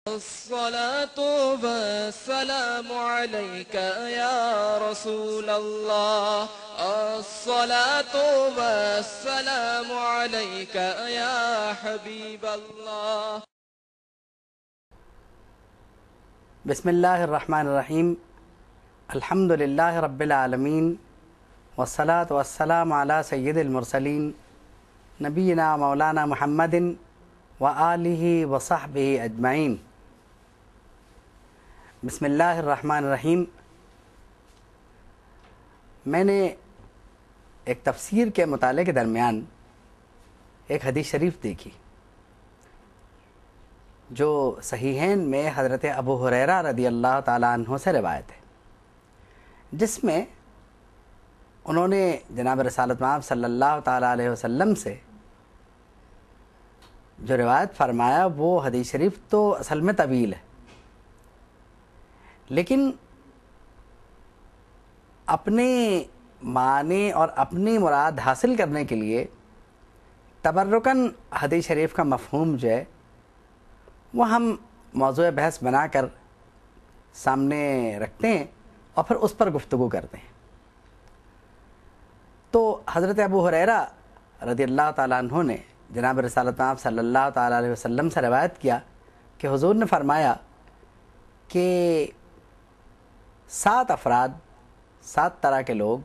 الصلاة والسلام عليك يا رسول الله. الصلاة والسلام عليك يا حبيب الله. بسم اللہ الرحمن الرحیم. الحمد للہ رب العالمین والصلاة والسلام علی سید المرسلین نبینا مولانا محمد وآلہ وصحبہ اجمعین. بسم اللہ الرحمن الرحیم. میں نے ایک تفسیر کے مطالعے کے درمیان ایک حدیث شریف دیکھی جو صحیحین میں حضرت ابو ہریرہ رضی اللہ تعالیٰ عنہ سے روایت ہے، جس میں انہوں نے جناب رسالت مآب صلی اللہ تعالیٰ علیہ وسلم سے جو روایت فرمایا وہ حدیث شریف تو اصل میں طویل ہے، لیکن اپنے معنی اور اپنی مراد حاصل کرنے کے لیے تبرکاً حدیث شریف کا مفہوم جو ہے وہ ہم موضوع بحث بنا کر سامنے رکھتے ہیں اور پھر اس پر گفتگو کرتے ہیں. تو حضرت ابو ہریرہ رضی اللہ تعالیٰ عنہ نے جناب رسالت مآب صلی اللہ تعالیٰ علیہ وسلم سے روایت کیا کہ حضور نے فرمایا کہ 7 افراد، 7 طرح کے لوگ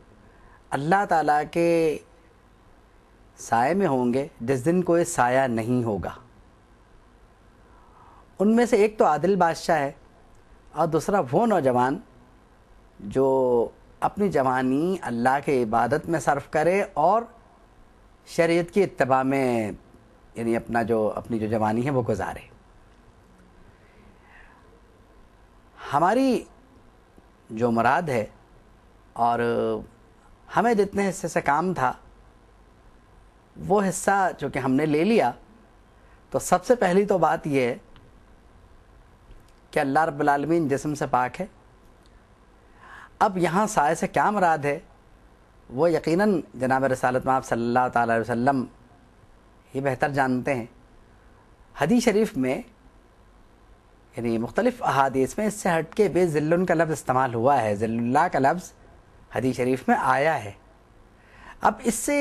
اللہ تعالیٰ کے سائے میں ہوں گے جس دن کوئی سایہ نہیں ہوگا. ان میں سے ایک تو عادل بادشاہ ہے، اور دوسرا وہ نوجوان جو اپنی جوانی اللہ کے عبادت میں صرف کرے اور شریعت کی اتباع میں یعنی اپنی جو جوانی ہے وہ گزارے. ہماری جو مراد ہے اور ہمیں جتنے حصے سے کام تھا وہ حصہ چونکہ ہم نے لے لیا، تو سب سے پہلی تو بات یہ ہے کہ اللہ رب العالمین جسم سے پاک ہے. اب یہاں سائے سے کیا مراد ہے وہ یقیناً جناب رسالت مآب صلی اللہ تعالیٰ علیہ وسلم یہ بہتر جانتے ہیں. حدیث شریف میں یعنی مختلف احادیث میں اس سے ہٹ کے بے ذلن کا لفظ استعمال ہوا ہے، ذل اللہ کا لفظ حدیث شریف میں آیا ہے. اب اس سے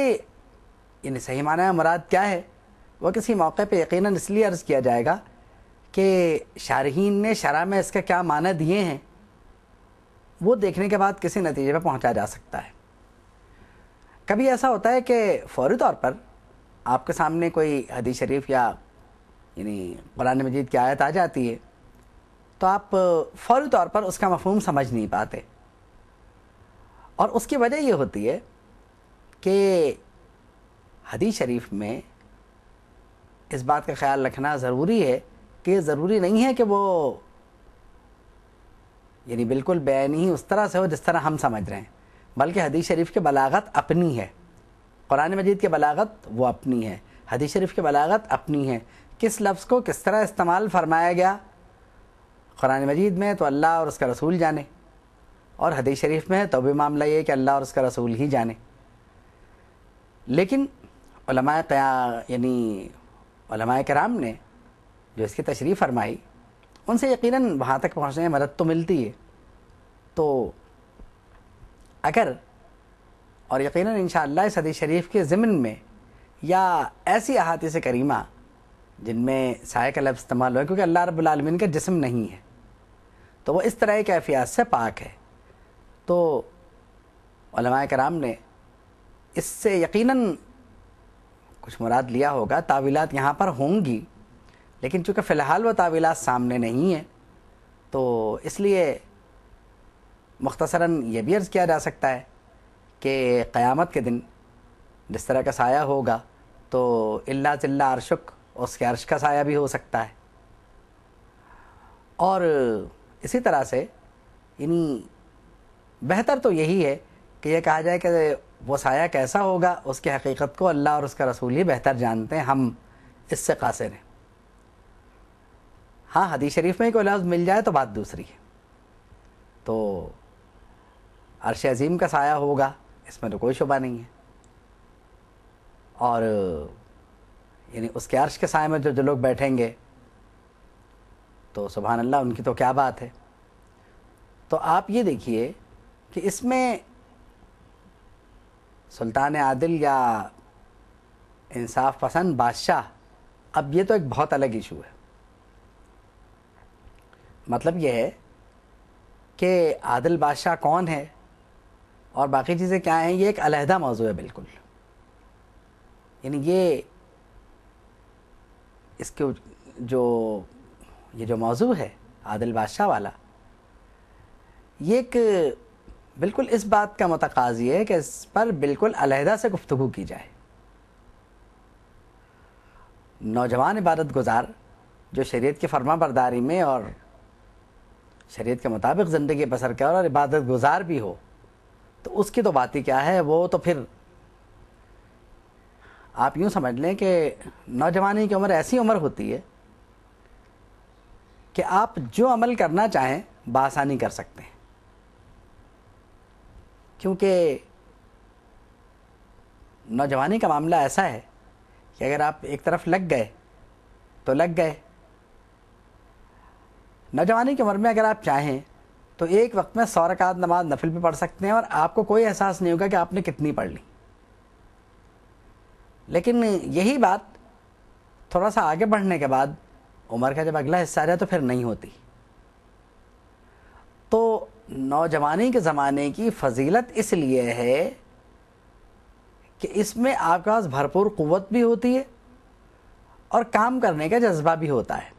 یعنی صحیح معنی میں مراد کیا ہے وہ کسی موقع پہ یقیناً اس لیے عرض کیا جائے گا کہ شارحین نے شرح میں اس کا کیا معنی دیے ہیں وہ دیکھنے کے بعد کسی نتیجے پہ پہنچا جا سکتا ہے. کبھی ایسا ہوتا ہے کہ فوری طور پر آپ کے سامنے کوئی حدیث شریف یا یعنی قرآن مجید کی آیت آ جاتی ہے تو آپ فوری طور پر اس کا مفہوم سمجھ نہیں پاتے، اور اس کی وجہ یہ ہوتی ہے کہ حدیث شریف میں اس بات کا خیال رکھنا ضروری ہے کہ یہ ضروری نہیں ہے کہ وہ یعنی بالکل بیانی ہی اس طرح سے ہو جس طرح ہم سمجھ رہے ہیں، بلکہ حدیث شریف کی بلاغت اپنی ہے، قرآن مجید کی بلاغت وہ اپنی ہے، حدیث شریف کی بلاغت اپنی ہے. کس لفظ کو کس طرح استعمال فرمایا گیا قرآن مجید میں تو اللہ اور اس کا رسول جانے، اور حدیث شریف میں ہے تو بھی معاملہ یہ ہے کہ اللہ اور اس کا رسول ہی جانے. لیکن علماء کرام نے جو اس کی تشریح فرمائی ان سے یقیناً وہاں تک پہنچنے میں مدد تو ملتی ہے. تو اگر اور یقیناً انشاءاللہ اس حدیث شریف کے ضمن میں یا ایسی احادیث کریمہ جن میں سائے کا لفظ استعمال ہوا ہے، کیونکہ اللہ رب العالمین کا جسم نہیں ہے تو وہ اس طرح کی کیفیات سے پاک ہے، تو علماء کرام نے اس سے یقیناً کچھ مراد لیا ہوگا. تاویلات یہاں پر ہوں گی، لیکن چونکہ فی الحال وہ تاویلات سامنے نہیں ہیں تو اس لیے مختصراً یہ بھی عرض کیا جا سکتا ہے کہ قیامت کے دن جس طرح کا سایہ ہوگا تو اللہ ذل عرشک، اس کے عرش کا سایہ بھی ہو سکتا ہے. اور اسی طرح سے یعنی بہتر تو یہی ہے کہ یہ کہا جائے کہ وہ سایہ کیسا ہوگا اس کی حقیقت کو اللہ اور اس کا رسول ہی بہتر جانتے ہیں، ہم اس سے قاصر ہیں. ہاں حدیث شریف میں کوئی لفظ مل جائے تو بات دوسری ہے، تو عرش عظیم کا سایہ ہوگا اس میں تو کوئی شبہ نہیں ہے، اور یعنی اس کے عرش کے سائے میں جو لوگ بیٹھیں گے تو سبحان اللہ ان کی تو کیا بات ہے. تو آپ یہ دیکھیے کہ اس میں سلطان عادل یا انصاف پسند بادشاہ، اب یہ تو ایک بہت الگ ایشو ہے. مطلب یہ ہے کہ عادل بادشاہ کون ہے اور باقی چیزیں کیا ہیں، یہ ایک علیحدہ موضوع ہے بالکل. یعنی یہ اس کے یہ جو موضوع ہے عادل بادشاہ والا، یہ ایک بالکل اس بات کا متقاضی ہے کہ اس پر بالکل علیحدہ سے گفتگو کی جائے. نوجوان عبادت گزار جو شریعت کی فرما برداری میں اور شریعت کے مطابق زندگی بسر کرے اور عبادت گزار بھی ہو، تو اس کی تو بات ہی کیا ہے. وہ تو پھر آپ یوں سمجھ لیں کہ نوجوانی کی عمر ایسی عمر ہوتی ہے کہ آپ جو عمل کرنا چاہیں بآسانی کر سکتے ہیں، کیونکہ نوجوانی کا معاملہ ایسا ہے کہ اگر آپ ایک طرف لگ گئے تو لگ گئے. نوجوانی کی عمر میں اگر آپ چاہیں تو ایک وقت میں 100 رکعت نماز نفل بھی پڑھ سکتے ہیں اور آپ کو کوئی احساس نہیں ہوگا کہ آپ نے کتنی پڑھ لی. لیکن یہی بات تھوڑا سا آگے بڑھنے کے بعد عمر کا جب اگلا حصہ آ جائے تو پھر نہیں ہوتی. تو نوجوانی کے زمانے کی فضیلت اس لیے ہے کہ اس میں آپ کے پاس بھرپور قوت بھی ہوتی ہے اور کام کرنے کا جذبہ بھی ہوتا ہے.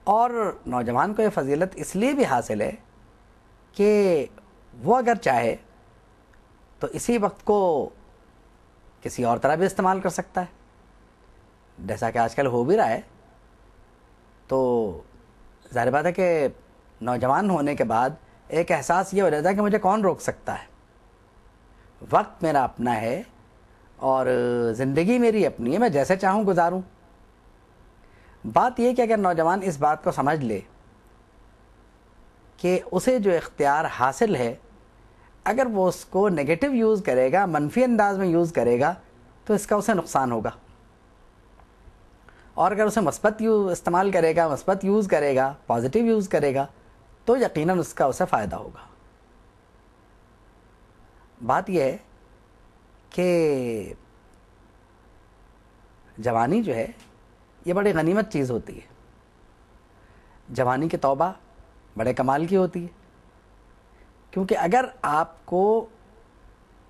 اور نوجوان کو یہ فضیلت اس لیے بھی حاصل ہے کہ وہ اگر چاہے تو اسی وقت کو کسی اور طرح بھی استعمال کر سکتا ہے، جیسا کہ آج کل ہو بھی رہا ہے. تو ظاہر بات ہے کہ نوجوان ہونے کے بعد ایک احساس یہ ہو جاتا ہے کہ مجھے کون روک سکتا ہے، وقت میرا اپنا ہے اور زندگی میری اپنی ہے، میں جیسے چاہوں گزاروں. بات یہ کہ اگر نوجوان اس بات کو سمجھ لے کہ اسے جو اختیار حاصل ہے، اگر وہ اس کو نیگیٹو یوز کرے گا، منفی انداز میں یوز کرے گا، تو اس کا اسے نقصان ہوگا. اور اگر اسے مثبت استعمال کرے گا، مثبت یوز کرے گا، پازیٹیو یوز کرے گا، تو یقیناً اس کا اسے فائدہ ہوگا. بات یہ ہے کہ جوانی جو ہے یہ بڑی غنیمت چیز ہوتی ہے. جوانی کی توبہ بڑے کمال کی ہوتی ہے، کیونکہ اگر آپ کو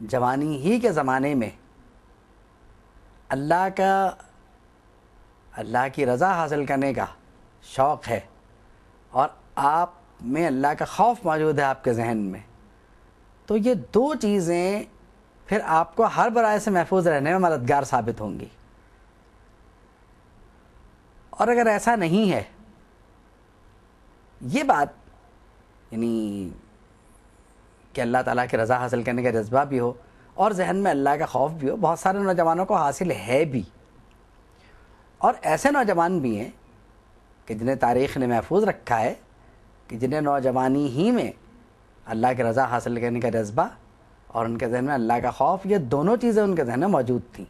جوانی ہی کے زمانے میں اللہ کی رضا حاصل کرنے کا شوق ہے اور آپ میں اللہ کا خوف موجود ہے آپ کے ذہن میں، تو یہ دو چیزیں پھر آپ کو ہر برائے سے محفوظ رہنے میں مددگار ثابت ہوں گی. اور اگر ایسا نہیں ہے، یہ بات یعنی کہ اللہ تعالیٰ کی رضا حاصل کرنے کا جذبہ بھی ہو اور ذہن میں اللہ کا خوف بھی ہو، بہت سارے نوجوانوں کو حاصل ہے بھی. اور ایسے نوجوان بھی ہیں کہ جنہیں تاریخ نے محفوظ رکھا ہے کہ جنہیں نوجوانی ہی میں اللہ کی رضا حاصل کرنے کا جذبہ اور ان کے ذہن میں اللہ کا خوف، یہ دونوں چیزیں ان کے ذہن میں موجود تھیں.